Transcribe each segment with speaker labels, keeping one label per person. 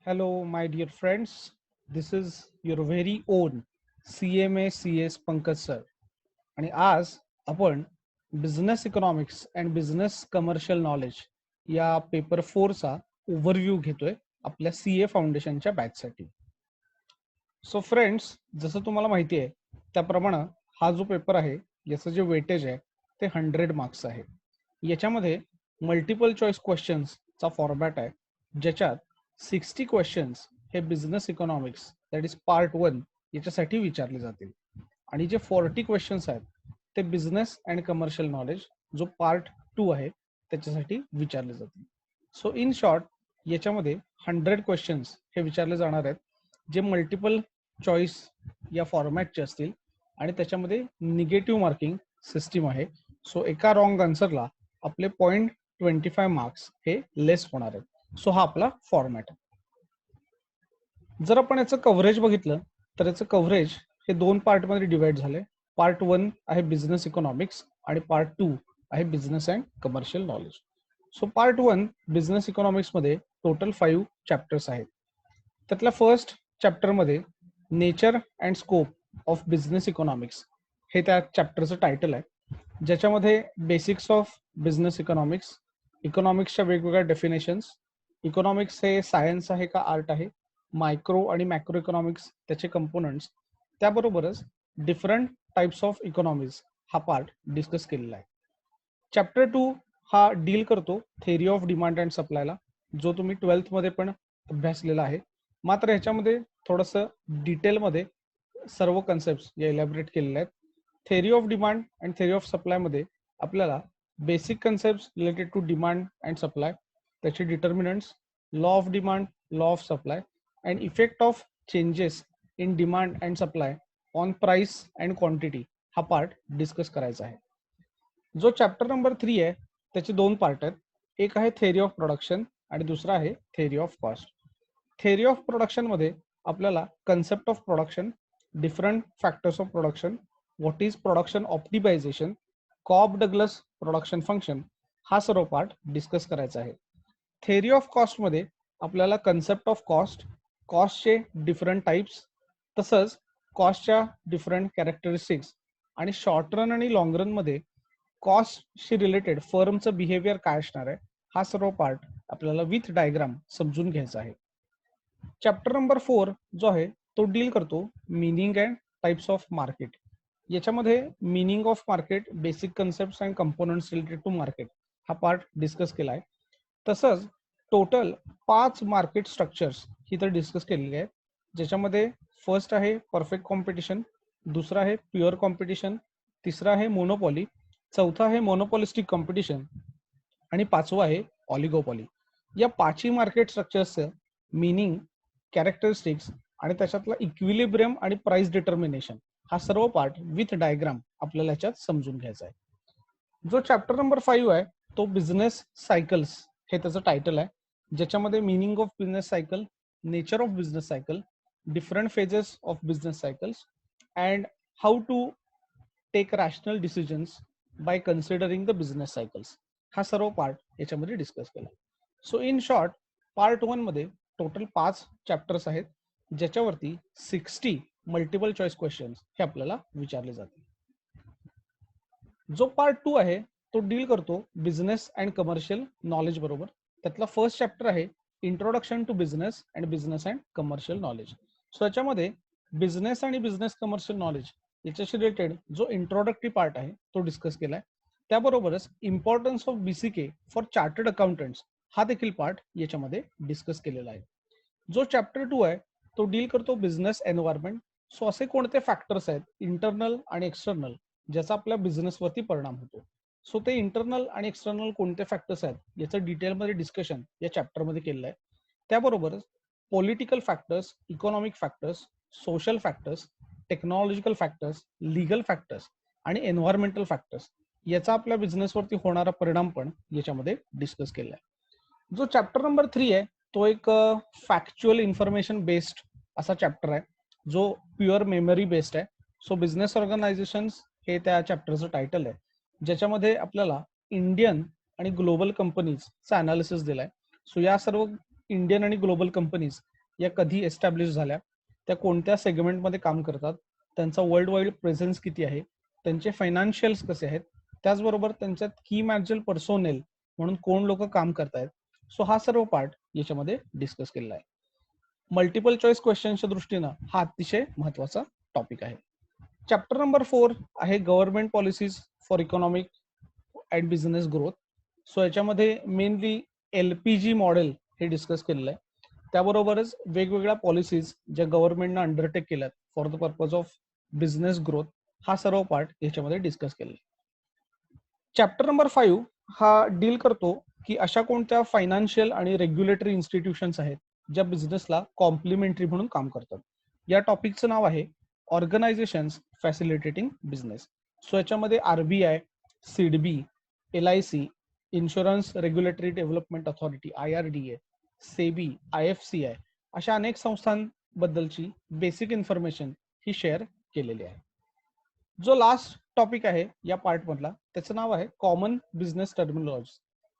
Speaker 1: Hello, my dear friends. This is your very own CMA CS Pankaj sir. आणि आज आपण business economics and business commercial knowledge या paper 4चा overview घेतोय आपल्या CA फाउंडेशनच्या बॅचसाठी. So friends, जसं तुम्हाला माहिती आहे त्याप्रमाणे हा जो पेपर आहे याचं जे वेटेज आहे ते 100 मार्क्स आहे. याच्यामध्ये मल्टिपल चॉईस क्वेश्चन्सचा फॉर्मॅट आहे, ज्याच्यात 60 क्वेश्चन्स हे business economics that is part 1 याच्यासाठी विचारले जातील आणि जे 40 क्वेश्चन्स आहेत ते बिझनेस अँड कमर्शियल नॉलेज जो पार्ट 2 आहे त्याच्यासाठी विचारले जातील. सो इन शॉर्ट, याच्यामध्ये 100 क्वेश्चन्स हे विचारले जाणार आहेत, जे मल्टिपल चॉईस या फॉर्मॅटचे असतील आणि त्याच्यामध्ये निगेटिव्ह मार्किंग सिस्टीम आहे. सो एका रॉंग आन्सरला आपले 0.25 मार्क्स हे लेस होणार आहेत. सो हा आपला फॉर्मॅट आहे. जर आपण याचं कव्हरेज बघितलं तर याचं कव्हरेज हे 2 पार्टमध्ये डिवाइड झाले. पार्ट 1 आहे बिझनेस इकॉनॉमिक्स आणि पार्ट 2 आहे business and commercial knowledge. So part 1 business इकॉनॉमिक्समध्ये टोटल 5 चॅप्टर्स आहेत. त्यातल्या फर्स्ट चॅप्टरमध्ये nature and scope of business economics हे त्या चॅप्टरचं टायटल आहे, ज्याच्यामध्ये बेसिक्स ऑफ बिझनेस इकॉनॉमिक्स, इकॉनॉमिक्सच्या वेगवेगळ्या डेफिनेशन्स, इकॉनॉमिक्स हे सायन्स आहे का आर्ट आहे, मायक्रो आणि मॅक्रो इकॉनॉमिक्स त्याचे कंपोनंट्स, त्याबरोबरच डिफरंट टाइप्स ऑफ इकॉनॉमीज हा पार्ट डिस्कस केलेला आहे. चॅप्टर 2 हा डील करतो थेरी ऑफ डिमांड अँड सप्लायला, जो तुम्ही 12th मध्ये पण अभ्यासलेला आहे. मात्र ह्याच्यामध्ये थोडंसं डिटेलमध्ये सर्व कन्सेप्ट या इलॅबरेट केलेल्या आहेत. Theory of demand and theory of सप्लायमध्ये आपल्याला basic concept related to demand and supply, त्याचे determinants, law of demand, law of supply and effect of changes in demand and supply on price and quantity हा part discuss करायचा आहे. जो chapter number 3 आहे त्याचे 2 part आहेत. एक आहे थेरी ऑफ प्रोडक्शन आणि दुसरा आहे theory of cost. Theory of production मध्ये आपल्याला concept of production, different factors of production, what is production optimisation, Cobb Douglas production function हा सर्व पार्ट डिस्कस करायचा आहे. थेरी ऑफ कॉस्ट मध्ये आपल्याला कन्सेप्ट ऑफ कॉस्ट, कॉस्टचे डिफरंट टाइप्स, तसंच कॉस्टच्या डिफरंट कॅरेक्टरिस्टिक्स आणि शॉर्ट रन आणि लॉंग रन मध्ये कॉस्टशी रिलेटेड फर्मचं बिहेवियर काय असणार आहे हा सर्व पार्ट आपल्याला विथ डायग्राम समजून घ्यायचा आहे. चॅप्टर नंबर 4 जो आहे तो डील करतो meaning and types of market. याच्यामध्ये meaning of market, basic concept and components related to market हा पार्ट डिस्कस केला आहे. तसंच टोटल 5 मार्केट स्ट्रक्चर्स ही तर डिस्कस केलेली आहेत, ज्याच्यामध्ये फर्स्ट आहे परफेक्ट कॉम्पिटिशन, दुसरा आहे प्युअर कॉम्पिटिशन, तिसरा आहे मोनोपॉली, चौथा आहे मोनोपॉलिस्टिक कॉम्पिटिशन आणि पाचवा आहे ऑलिगोपॉली. या 5ही मार्केट स्ट्रक्चर्सचं मिनिंग, कॅरेक्टरिस्टिक्स आणि त्याच्यातला इक्विलिब्रियम आणि प्राइस डिटर्मिनेशन हा सर्व पार्ट विथ डायग्राम आपल्याला याच्यात समजून घ्यायचा आहे. जो चॅप्टर नंबर 5 आहे तो बिझनेस सायकल्स हे त्याचं टायटल आहे, ज्याच्यामध्ये meaning of business cycle, nature of business cycle, different phases of business cycles and how to take rational decisions by considering the business cycles हा सर्व पार्ट याच्यामध्ये डिस्कस केला. सो इन शॉर्ट, पार्ट 1 मध्ये total 5 chapters आहेत, ज्याच्यावरती 60 multiple choice questions हे आपल्याला विचारले जातील. जो पार्ट 2 आहे तो डील करतो बिझनेस अँड कमर्शियल नॉलेज बरोबर. त्यातला फर्स्ट चॅप्टर आहे introduction to business and commercial knowledge. So याच्यामध्ये बिझनेस आणि बिझनेस कमर्शियल नॉलेज याच्याशी रिलेटेड जो इंट्रोडक्टरी पार्ट आहे तो डिस्कस केलाय. त्याबरोबरच importance of BCK for chartered accountants हा देखील पार्ट याच्यामध्ये डिस्कस केलेला आहे. जो चॅप्टर 2 आहे तो डील करतो बिझनेस एन्व्हायरमेंट. सो असे कोणते फॅक्टर्स आहेत इंटरनल आणि एक्सटर्नल ज्याचा आपल्या बिझनेसवरती परिणाम होतो. सो ते इंटरनल आणि एक्सटर्नल कोणते फॅक्टर्स आहेत याचं डिटेलमध्ये डिस्कशन या चॅप्टरमध्ये केलेलं आहे. त्याबरोबरच political factors, economic factors, social factors, technological factors, legal factors आणि एन्व्हायरमेंटल फॅक्टर्स याचा आपल्या बिझनेसवरती होणारा परिणाम पण याच्यामध्ये डिस्कस केला आहे. जो चॅप्टर नंबर 3 आहे तो एक फॅक्च्युअल इन्फॉर्मेशन बेस्ड असा चॅप्टर आहे, जो प्युअर मेमरी बेस्ड आहे. सो बिझनेस ऑर्गनायझेशन्स हे त्या चॅप्टरचं टायटल आहे, ज्याच्यामध्ये आपल्याला इंडियन आणि ग्लोबल कंपनीजचा अनालिसिस दिलाय. सो या सर्व इंडियन आणि ग्लोबल कंपनीज या कधी एस्टॅब्लिश झाल्या, त्या कोणत्या सेगमेंटमध्ये काम करतात, त्यांचा वर्ल्ड वाईड प्रेझेन्स किती आहे, त्यांचे फायनान्शियल्स कसे आहेत, त्याचबरोबर त्यांच्यात की मॅनेजल पर्सोनेल म्हणून कोण लोक काम करतायत. सो हा सर्व पार्ट याच्यामध्ये डिस्कस केलेला आहे. मल्टिपल चॉईस क्वेश्चनच्या दृष्टीनं हा अतिशय महत्वाचा टॉपिक आहे. चॅप्टर नंबर 4 आहे government policies for economic and business growth. So याच्यामध्ये मेनली LPG मॉडेल हे डिस्कस केलेलं आहे. त्याबरोबरच वेगवेगळ्या पॉलिसीज ज्या गव्हर्नमेंटनं अंडरटेक केल्यात for the purpose of business growth, हा सर्व पार्ट याच्यामध्ये डिस्कस केलेला आहे. चॅप्टर नंबर 5 हा डील करतो की अशा कोणत्या फायनान्शियल आणि रेग्युलेटरी इन्स्टिट्यूशन्स आहेत ज्या बिझनेसला कॉम्प्लिमेंटरी म्हणून काम करतात. या टॉपिकचं नाव आहे ऑर्गनायझेशन्स फॅसिलिटेटिंग बिझनेस. सो याच्यामध्ये RBI, SIDBI, LIC, insurance regulatory development authority IRDA, SEBI, IFCI अशा अनेक संस्थांबद्दलची बेसिक इन्फॉर्मेशन ही शेअर केलेली आहे. जो लास्ट टॉपिक आहे या पार्ट मधला त्याचं नाव आहे कॉमन बिझनेस टर्मिनॉलॉजी.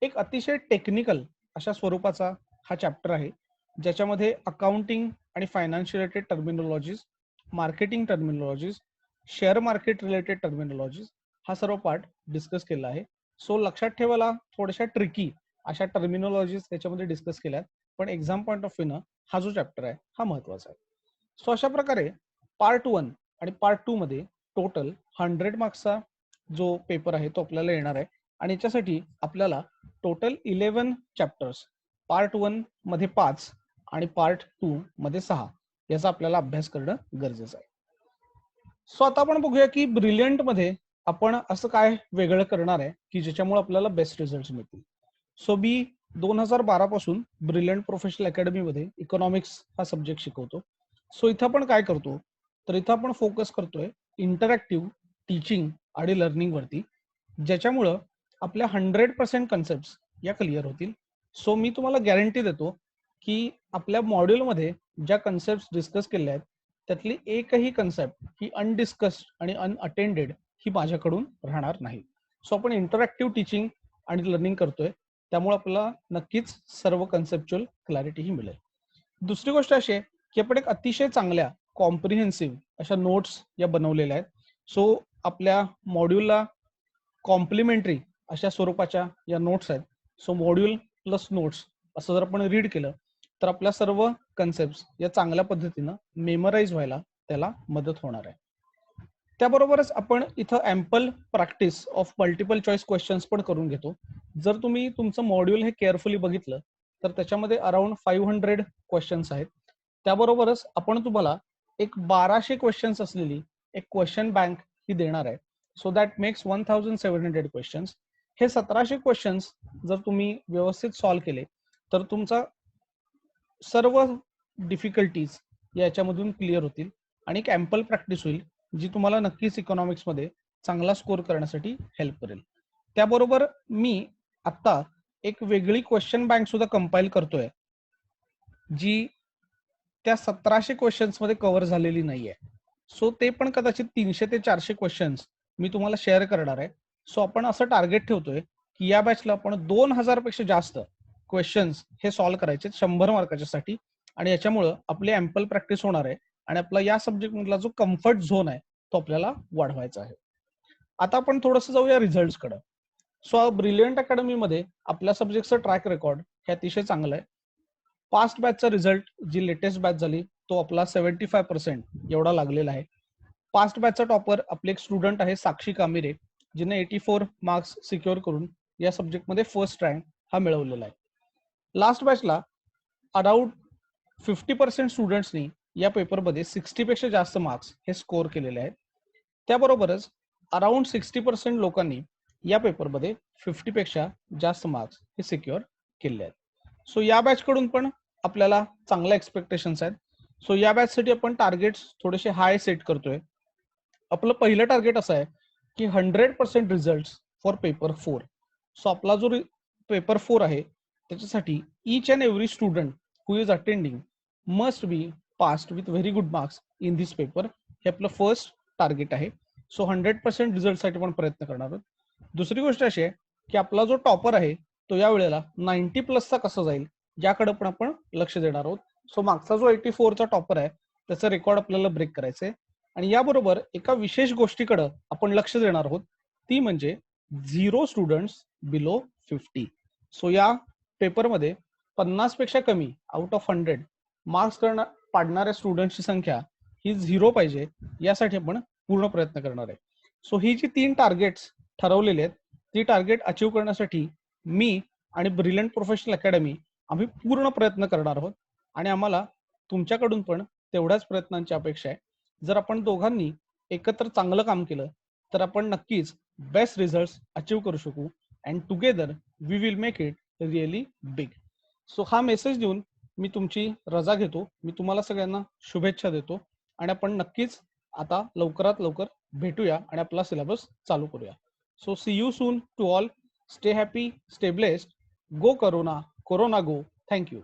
Speaker 1: एक अतिशय टेक्निकल अशा स्वरूपाचा हा चॅप्टर आहे ज्याच्यामध्ये अकाउंटिंग आणि finance related terminologies, marketing terminologies, share market related terminologies हा सर्व पार्ट डिस्कस केला आहे. सो लक्षात ठेवायला थोड्याशा ट्रिकी अशा टर्मिनॉलॉजीज त्याच्यामध्ये डिस्कस केल्यात, पण एक्झाम पॉईंट ऑफ व्ह्यूनं हा जो चॅप्टर आहे हा महत्वाचा आहे. सो अशा प्रकारे पार्ट 1 आणि पार्ट 2 मध्ये टोटल 100 मार्क्सचा जो पेपर आहे तो आपल्याला येणार आहे. आणि याच्यासाठी आपल्याला टोटल 11 चॅप्टर्स, पार्ट 1 मध्ये 5 आणि पार्ट 2 मध्ये 6 याचा आपल्याला अभ्यास करणं गरजेचं आहे. सो आता आपण बघूया की ब्रिलियंट मध्ये आपण असं काय वेगळं करणार आहे की ज्याच्यामुळे आपल्याला बेस्ट रिझल्ट मिळतील. सो मी 2012 पासून ब्रिलियंट प्रोफेशनल अकॅडमी मध्ये इकॉनॉमिक्स हा सब्जेक्ट शिकवतो. सो इथं आपण काय करतो तर इथं आपण फोकस करतोय इंटरॅक्टिव्ह टीचिंग आणि लर्निंग वरती, ज्याच्यामुळं आपल्या 100% कन्सेप्ट या क्लिअर होतील. सो मी तुम्हाला गॅरंटी देतो की आपल्या मॉड्यूलमध्ये ज्या कन्सेप्ट डिस्कस केल्या आहेत त्यातली एकही कन्सेप्ट ही अनडिस्कस्ड आणि अनअटेंडेड ही माझ्याकडून राहणार नाही. सो आपण इंटरॅक्टिव्ह टीचिंग आणि लर्निंग करतोय, त्यामुळे आपल्याला नक्कीच सर्व कन्सेप्च्युअल क्लॅरिटी ही मिळेल. दुसरी गोष्ट अशी आहे की आपण एक अतिशय चांगल्या कॉम्प्रिहेन्सिव्ह अशा नोट्स या बनवलेल्या आहेत. सो आपल्या मॉड्यूलला कॉम्प्लिमेंटरी अशा स्वरूपाच्या या नोट्स आहेत. सो मॉड्यूल प्लस नोट्स असं जर आपण रीड केलं तर आपल्या सर्व कन्सेप्ट या चांगल्या पद्धतीनं मेमराईज व्हायला त्याला मदत होणार आहे. त्याबरोबरच आपण इथं ample practice of multiple choice questions पण करून घेतो. जर तुम्ही तुमचं मॉड्यूल हे केअरफुली बघितलं तर त्याच्यामध्ये अराउंड 500 क्वेश्चन्स आहेत. त्याबरोबरच आपण तुम्हाला एक 1200 क्वेश्चन्स असलेली एक क्वेश्चन बँक ही देणार आहे. So that makes 1700 questions. हे 1700 क्वेश्चन्स जर तुम्ही व्यवस्थित सॉल्व्ह केले तर तुमचा सर्व डिफिकल्टीज याच्यामधून क्लिअर होतील आणि एक ॲम्पल प्रॅक्टिस होईल जी तुम्हाला नक्कीच इकॉनॉमिक्स मध्ये चांगला स्कोर करण्यासाठी हेल्प करेल. त्याबरोबर मी आता एक वेगळी क्वेश्चन बँक सुद्धा कंपाईल करतोय जी त्या 1700 क्वेश्चन्स मध्ये कव्हर झालेली नाहीये. सो ते पण कदाचित 300 ते 400 क्वेश्चन्स मी तुम्हाला शेअर करणार आहे. सो आपण असं टार्गेट ठेवतोय की या बॅचला आपण 2000 पेक्षा जास्त क्वेश्चन्स हे सॉल्व्ह करायचे 100 मार्काच्या साठी, आणि याच्यामुळं आपली ॲम्पल प्रॅक्टिस होणार आहे आणि आपला या सब्जेक्ट मधला जो कम्फर्ट झोन आहे तो आपल्याला वाढवायचा आहे. आता आपण थोडंसं जाऊया रिझल्ट कडे. सो ब्रिलियंट अकॅडमी मध्ये आपल्या सब्जेक्टचं ट्रॅक रेकॉर्ड हे अतिशय चांगलं आहे. पास्ट बॅचचा रिझल्ट जी लेटेस्ट बॅच झाली तो आपला 75% एवढा लागलेला आहे. पास्ट बॅचचा टॉपर आपले एक स्टुडंट आहे साक्षी कामिरे, जिने 84 मार्क्स सिक्युअर करून या सब्जेक्टमध्ये फर्स्ट रँक हा मिळवलेला आहे. लास्ट बॅचला अराउंड 50% स्टुडंट्सनी या पेपरमध्ये 60 पेक्षा जास्त मार्क्स हे स्कोर केलेले आहेत. त्याबरोबरच अराउंड 60% लोकांनी या पेपरमध्ये 50 पेक्षा जास्त मार्क्स हे सिक्युअर केले आहेत. सो या बॅच कडून पण आपल्याला चांगल्या एक्सपेक्टेशन्स आहेत. सो या बॅच साठी आपण टार्गेट्स थोडेसे हाय सेट करतोय. आपलं पहिलं टार्गेट असं आहे की 100% रिझल्ट फॉर पेपर 4. सो आपला जो पेपर 4 आहे त्याच्यासाठी each and every student who is attending must be passed with very good marks in this paper. हे आपलं फर्स्ट टार्गेट आहे. सो 100% रिझल्टसाठी आपण प्रयत्न करणार आहोत. दुसरी गोष्ट अशी आहे की आपला जो टॉपर आहे तो या वेळेला 90 प्लसचा कसा जाईल याकडे पण आपण लक्ष देणार आहोत. सो मागचा जो 84चा टॉपर आहे त्याचा रेकॉर्ड आपल्याला ब्रेक करायचंय आणि याबरोबर एका विशेष गोष्टीकडे आपण लक्ष देणार आहोत, ती म्हणजे 0 स्टुडंट्स बिलो 50. सो या पेपरमध्ये 50 पेक्षा कमी आउट ऑफ 100 मार्क्स पाडणाऱ्या स्टुडंट्सची संख्या ही 0 पाहिजे, यासाठी आपण पूर्ण प्रयत्न करणार आहे. सो ही जी 3 टार्गेट्स ठरवलेली आहेत, ती टार्गेट अचीव करण्यासाठी मी आणि ब्रिलियंट प्रोफेशनल अकॅडमी आम्ही पूर्ण प्रयत्न करणार आहोत आणि आम्हाला तुमच्याकडून पण तेवढ्याच प्रयत्नांची अपेक्षा आहे. जर आपण दोघांनी एकत्र चांगलं काम केलं तर आपण नक्कीच बेस्ट रिझल्ट्स अचीव करू शकू and together we will make it really big. So हा मेसेज देऊन मी तुमची रजा घेतो. मी तुम्हाला सगळ्यांना शुभेच्छा देतो आणि आपण नक्कीच आता लवकरात लवकर भेटूया आणि आपला सिलेबस चालू करूया. So see you soon to all. Stay happy, stay blessed. Go corona, corona go. Thank you.